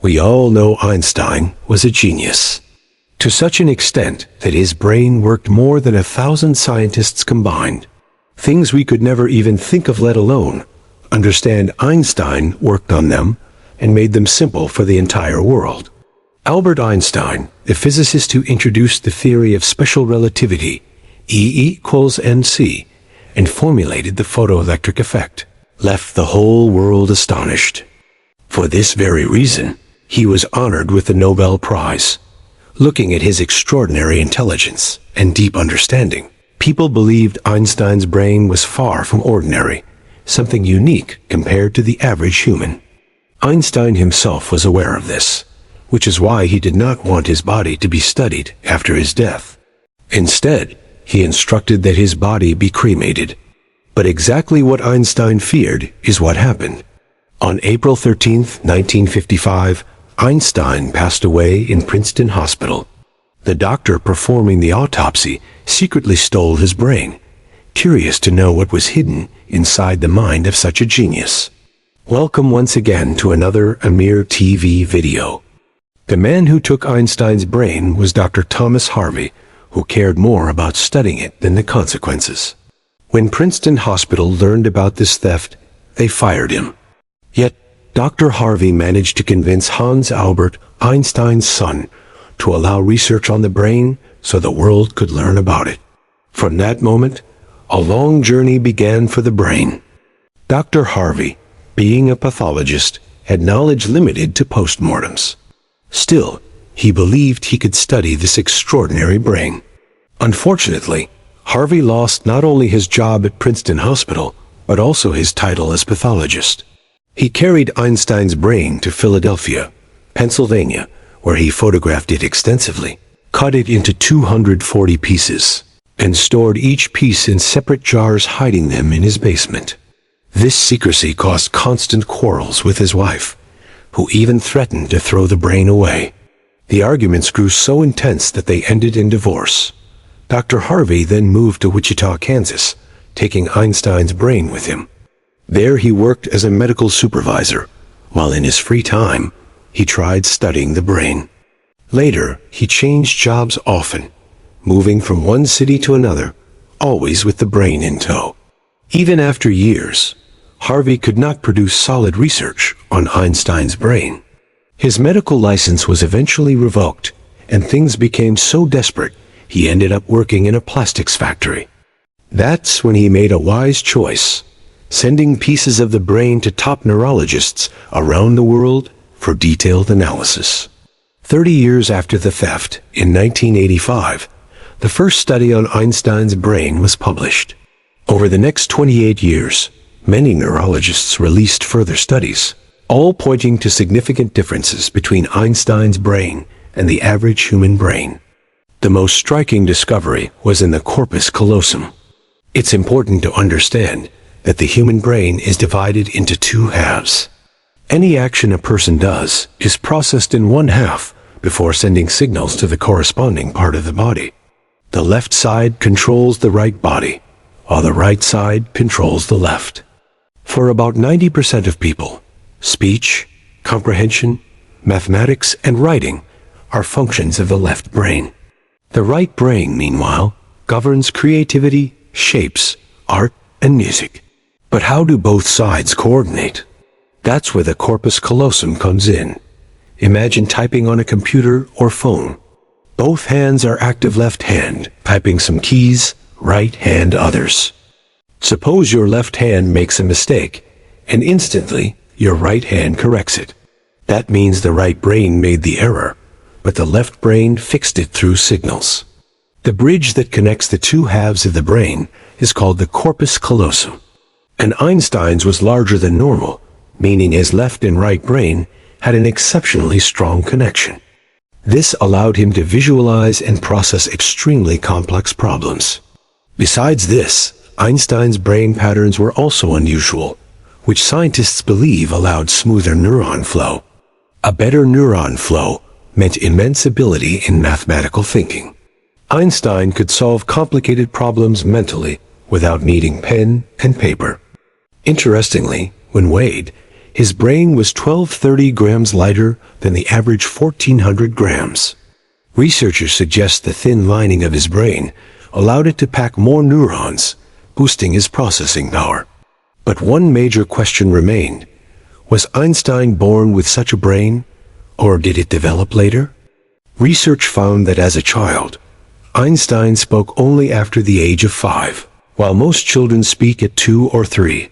We all know Einstein was a genius, to such an extent that his brain worked more than 1,000 scientists combined. Things we could never even think of, let alone understand. Einstein worked on them and made them simple for the entire world. Albert Einstein, the physicist who introduced the theory of special relativity, E=mc, and formulated the photoelectric effect, left the whole world astonished. For this very reason, he was honored with the Nobel Prize. Looking at his extraordinary intelligence and deep understanding, people believed Einstein's brain was far from ordinary, something unique compared to the average human. Einstein himself was aware of this, which is why he did not want his body to be studied after his death. Instead, he instructed that his body be cremated. But exactly what Einstein feared is what happened. On April 13, 1955, Einstein passed away in Princeton Hospital. The doctor performing the autopsy secretly stole his brain, curious to know what was hidden inside the mind of such a genius. Welcome once again to another Amir TV video. The man who took Einstein's brain was Dr. Thomas Harvey, who cared more about studying it than the consequences. When Princeton Hospital learned about this theft, they fired him. Yet, Dr. Harvey managed to convince Hans Albert, Einstein's son, to allow research on the brain so the world could learn about it. From that moment, a long journey began for the brain. Dr. Harvey, being a pathologist, had knowledge limited to postmortems. Still, he believed he could study this extraordinary brain. Unfortunately, Harvey lost not only his job at Princeton Hospital, but also his title as pathologist. He carried Einstein's brain to Philadelphia, Pennsylvania, where he photographed it extensively, cut it into 240 pieces, and stored each piece in separate jars, hiding them in his basement. This secrecy caused constant quarrels with his wife, who even threatened to throw the brain away. The arguments grew so intense that they ended in divorce. Dr. Harvey then moved to Wichita, Kansas, taking Einstein's brain with him. There he worked as a medical supervisor, while in his free time, he tried studying the brain. Later, he changed jobs often, moving from one city to another, always with the brain in tow. Even after years, Harvey could not produce solid research on Einstein's brain. His medical license was eventually revoked, and things became so desperate, he ended up working in a plastics factory. That's when he made a wise choice, sending pieces of the brain to top neurologists around the world for detailed analysis. 30 years after the theft, in 1985, the first study on Einstein's brain was published. Over the next 28 years, many neurologists released further studies, all pointing to significant differences between Einstein's brain and the average human brain. The most striking discovery was in the corpus callosum. It's important to understand that the human brain is divided into two halves. Any action a person does is processed in one half before sending signals to the corresponding part of the body. The left side controls the right body, while the right side controls the left. For about 90% of people, speech, comprehension, mathematics, and writing are functions of the left brain. The right brain, meanwhile, governs creativity, shapes, art, and music. But how do both sides coordinate? That's where the corpus callosum comes in. Imagine typing on a computer or phone. Both hands are active. Left hand typing some keys, right hand others. Suppose your left hand makes a mistake, and instantly your right hand corrects it. That means the right brain made the error, but the left brain fixed it through signals. The bridge that connects the two halves of the brain is called the corpus callosum. And Einstein's was larger than normal, meaning his left and right brain had an exceptionally strong connection. This allowed him to visualize and process extremely complex problems. Besides this, Einstein's brain patterns were also unusual, which scientists believe allowed smoother neuron flow. A better neuron flow meant immense ability in mathematical thinking. Einstein could solve complicated problems mentally without needing pen and paper. Interestingly, when weighed, his brain was 1230 grams lighter than the average 1400 grams. Researchers suggest the thin lining of his brain allowed it to pack more neurons, boosting his processing power. But one major question remained. Was Einstein born with such a brain, or did it develop later? Research found that as a child, Einstein spoke only after the age of 5, while most children speak at 2 or 3.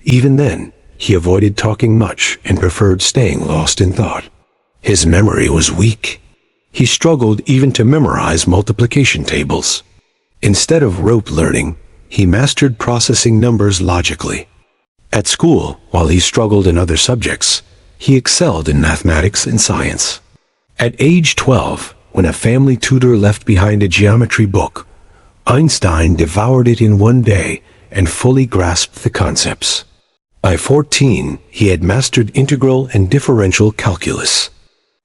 Even then, he avoided talking much and preferred staying lost in thought. His memory was weak. He struggled even to memorize multiplication tables. Instead of rote learning, he mastered processing numbers logically. At school, while he struggled in other subjects, he excelled in mathematics and science. At age 12, when a family tutor left behind a geometry book, Einstein devoured it in one day and fully grasped the concepts. By 14, he had mastered integral and differential calculus.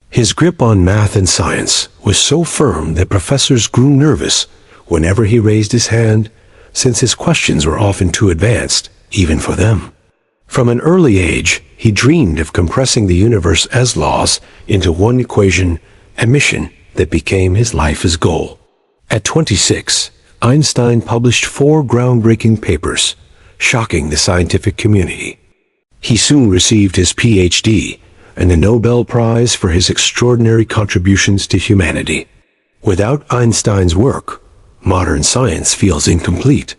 His grip on math and science was so firm that professors grew nervous whenever he raised his hand, since his questions were often too advanced, even for them. From an early age, he dreamed of compressing the universe as laws into one equation, a mission that became his life's goal. At 26, Einstein published 4 groundbreaking papers, shocking the scientific community. He soon received his PhD and the Nobel Prize for his extraordinary contributions to humanity. Without Einstein's work, modern science feels incomplete.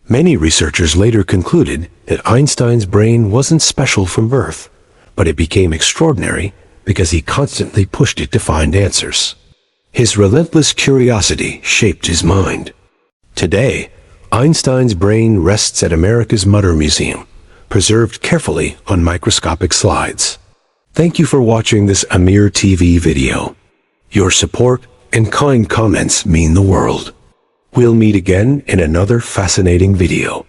Many researchers later concluded that Einstein's brain wasn't special from birth, but it became extraordinary because he constantly pushed it to find answers. His relentless curiosity shaped his mind. Today, Einstein's brain rests at America's Mutter Museum, preserved carefully on microscopic slides. Thank you for watching this Amir TV video. Your support and kind comments mean the world. We'll meet again in another fascinating video.